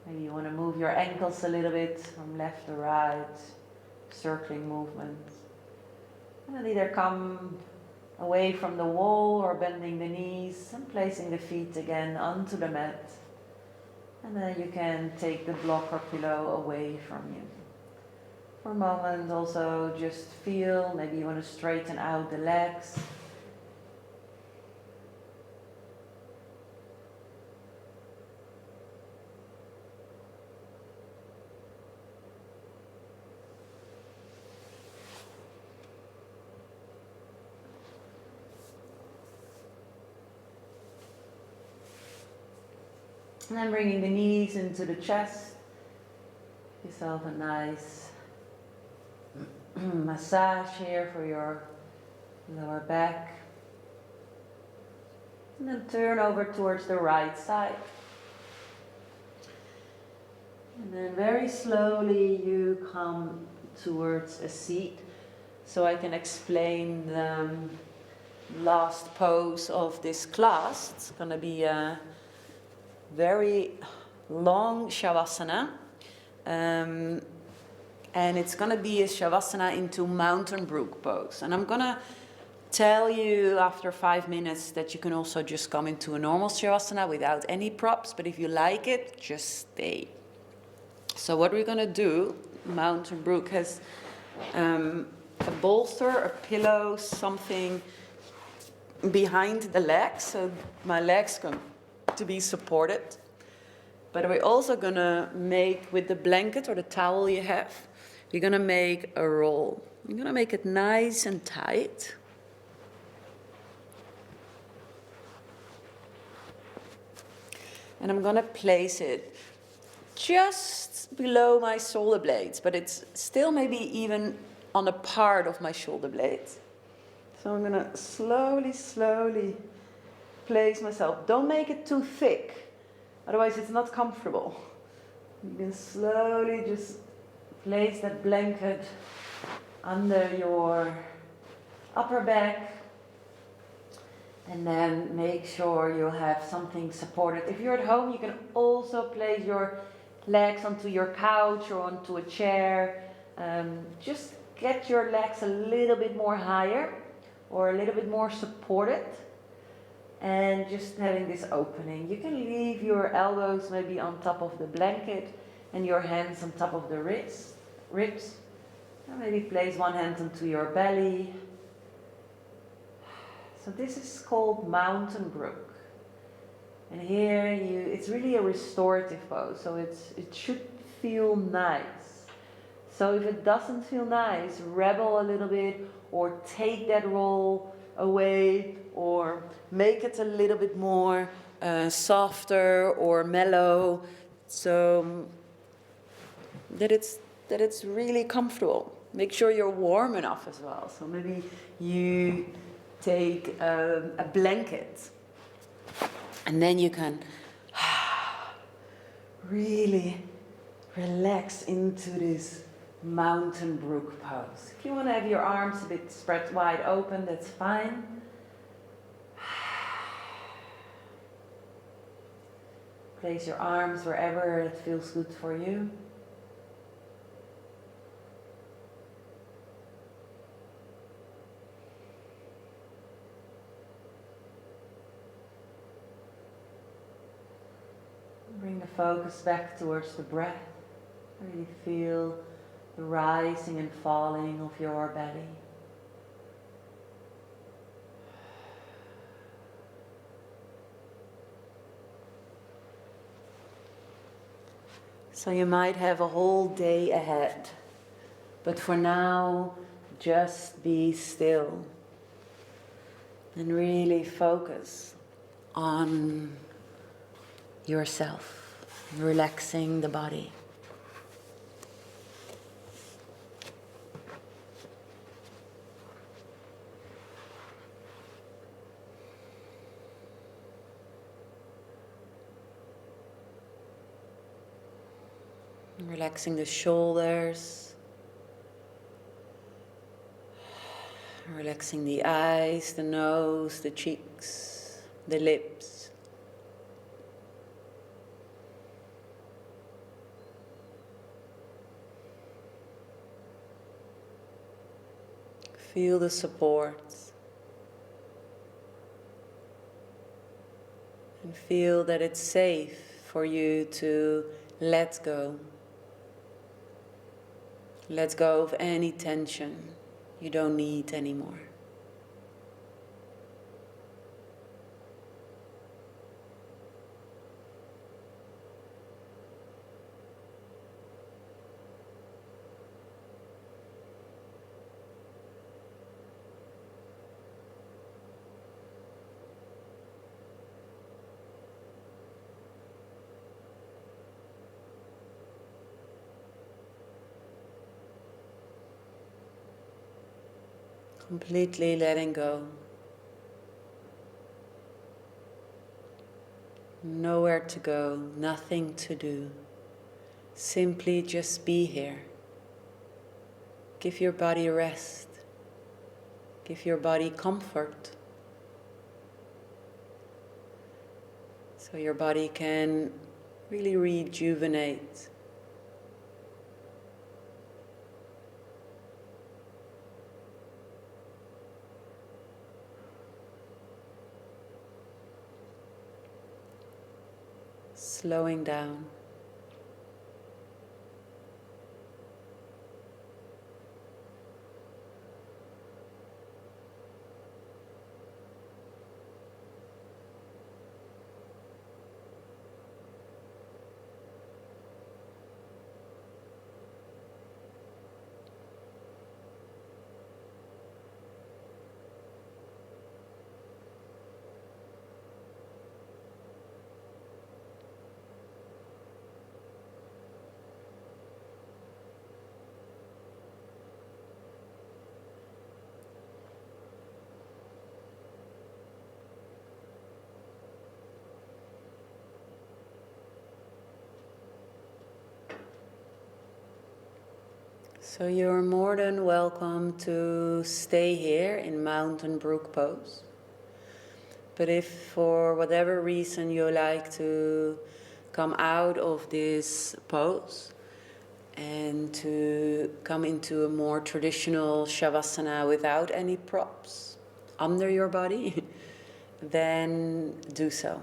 Maybe you want to move your ankles a little bit from left to right, circling movements. And then either come away from the wall or bending the knees and placing the feet again onto the mat. And then you can take the block or pillow away from you. For a moment also just feel, maybe you want to straighten out the legs. And then bringing the knees into the chest. Give yourself a nice massage here for your lower back. And then turn over towards the right side. And then very slowly you come towards a seat. So I can explain the last pose of this class. It's going to be a very long shavasana, and it's going to be a shavasana into mountain brook pose. And I'm going to tell you after 5 minutes that you can also just come into a normal shavasana without any props, but if you like it, just stay. So what we're going to do, mountain brook has a bolster, a pillow, something behind the legs, so my legs come to be supported. But we're also going to make, with the blanket or the towel you have, we're going to make a roll. I'm going to make it nice and tight. And I'm going to place it just below my shoulder blades, but it's still maybe even on a part of my shoulder blades. So I'm going to slowly place myself. Don't make it too thick, otherwise it's not comfortable. You can slowly just place that blanket under your upper back, and then make sure you have something supported. If you're at home, you can also place your legs onto your couch or onto a chair. Just get your legs a little bit more higher or a little bit more supported. And just having this opening. You can leave your elbows maybe on top of the blanket and your hands on top of the ribs. And maybe place one hand onto your belly. So this is called mountain brook. And here it's really a restorative pose, so it should feel nice. So if it doesn't feel nice, rebel a little bit or take that roll away, or make it a little bit more softer or mellow, so that it's really comfortable. Make sure you're warm enough as well. So maybe you take a blanket, and then you can really relax into this mountain brook pose. If you want to have your arms a bit spread wide open, that's fine. Place your arms wherever it feels good for you. Bring the focus back towards the breath. Really feel the rising and falling of your belly. So you might have a whole day ahead, but for now, just be still and really focus on yourself, relaxing the body. Relaxing the shoulders, relaxing the eyes, the nose, the cheeks, the lips. Feel the support and feel that it's safe for you to let go. Let go of any tension you don't need anymore. Completely letting go. Nowhere to go, nothing to do. Simply just be here. Give your body rest. Give your body comfort. So your body can really rejuvenate. Slowing down. So you're more than welcome to stay here in Mountain Brook pose. But if for whatever reason you like to come out of this pose and to come into a more traditional Shavasana without any props under your body, then do so.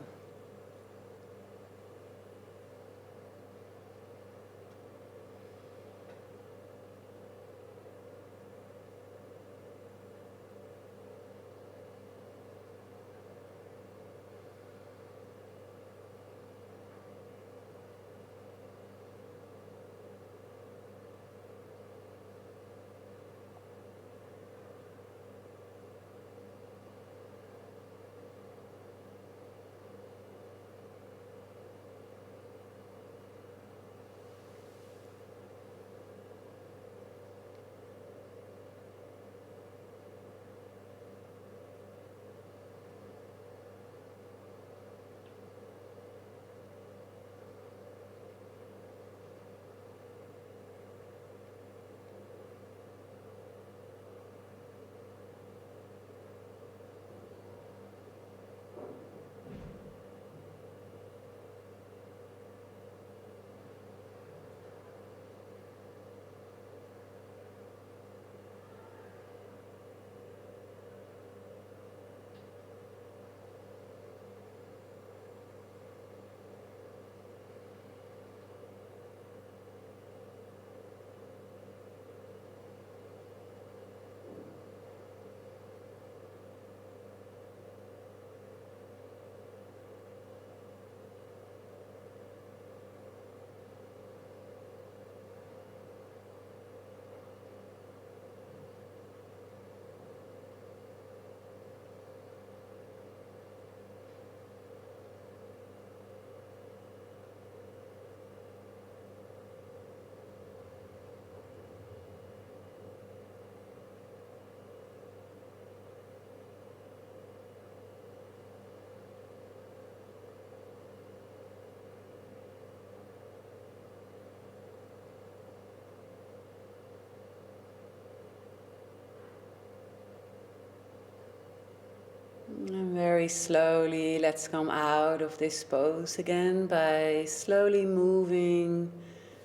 very slowly, let's come out of this pose again by slowly moving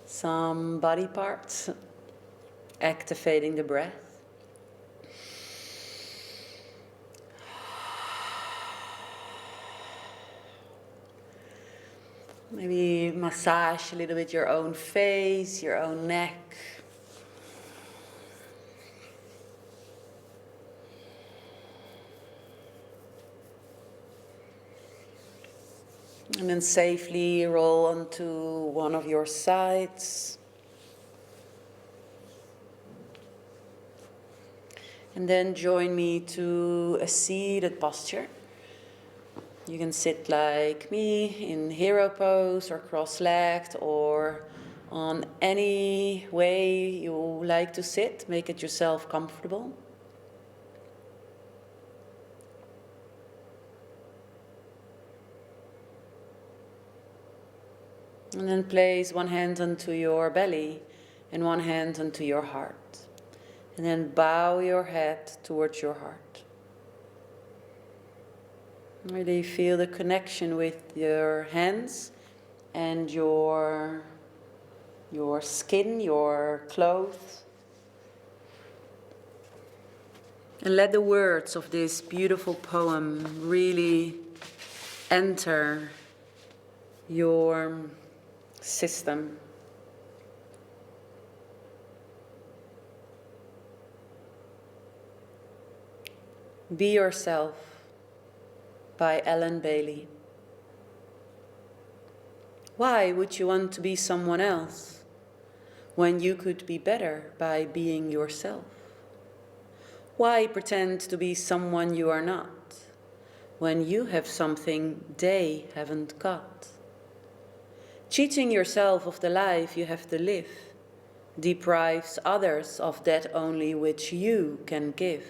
some body parts, activating the breath. Maybe massage a little bit your own face, your own neck. And then safely roll onto one of your sides. And then join me to a seated posture. You can sit like me in hero pose or cross-legged or on any way you like to sit. Make it yourself comfortable. And then place one hand onto your belly and one hand onto your heart. And then bow your head towards your heart. Really feel the connection with your hands and your skin, your clothes. And let the words of this beautiful poem really enter your system. Be Yourself by Ellen Bailey. Why would you want to be someone else when you could be better by being yourself? Why pretend to be someone you are not when you have something they haven't got? Cheating yourself of the life you have to live deprives others of that only which you can give.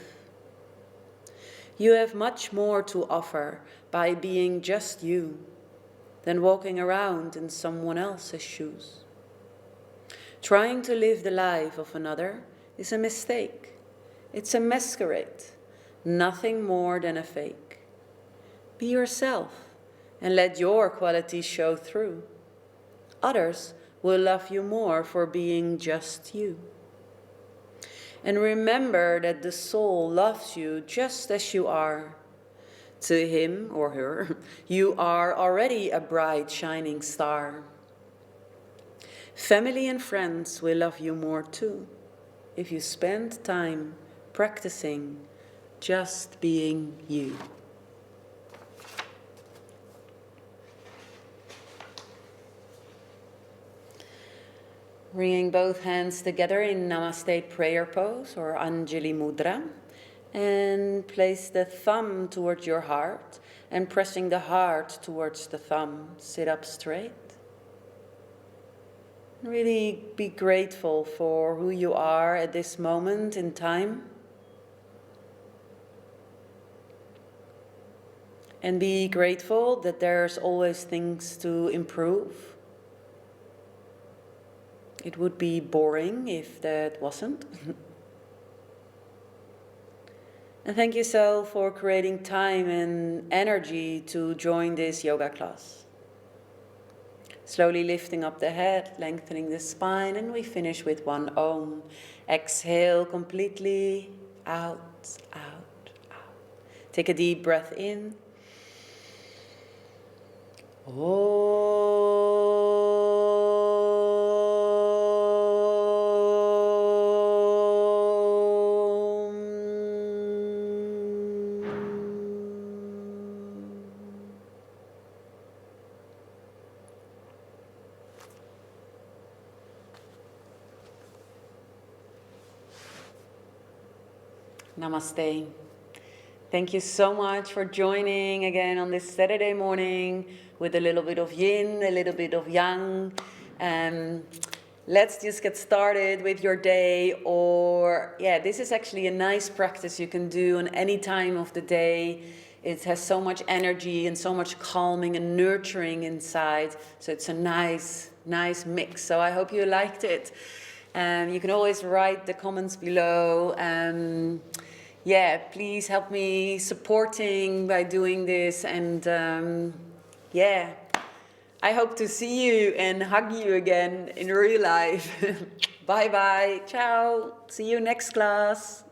You have much more to offer by being just you than walking around in someone else's shoes. Trying to live the life of another is a mistake. It's a masquerade, nothing more than a fake. Be yourself and let your qualities show through. Others will love you more for being just you. And remember that the soul loves you just as you are. To him or her, you are already a bright, shining star. Family and friends will love you more too, if you spend time practicing just being you. Bringing both hands together in Namaste prayer pose or Anjali Mudra. And place the thumb towards your heart and pressing the heart towards the thumb. Sit up straight. Really be grateful for who you are at this moment in time. And be grateful that there's always things to improve. It would be boring if that wasn't. And thank you so for creating time and energy to join this yoga class. Slowly lifting up the head, lengthening the spine, and we finish with one Om. Exhale completely, out, out, out. Take a deep breath in. Namaste. Thank you so much for joining again on this Saturday morning with a little bit of yin, a little bit of yang. Let's just get started with your day. Or, this is actually a nice practice you can do on any time of the day. It has so much energy and so much calming and nurturing inside. So it's a nice mix. So I hope you liked it. You can always write the comments below. yeah, please help me supporting by doing this. And yeah, I hope to see you and hug you again in real life. Bye bye. Ciao. See you next class.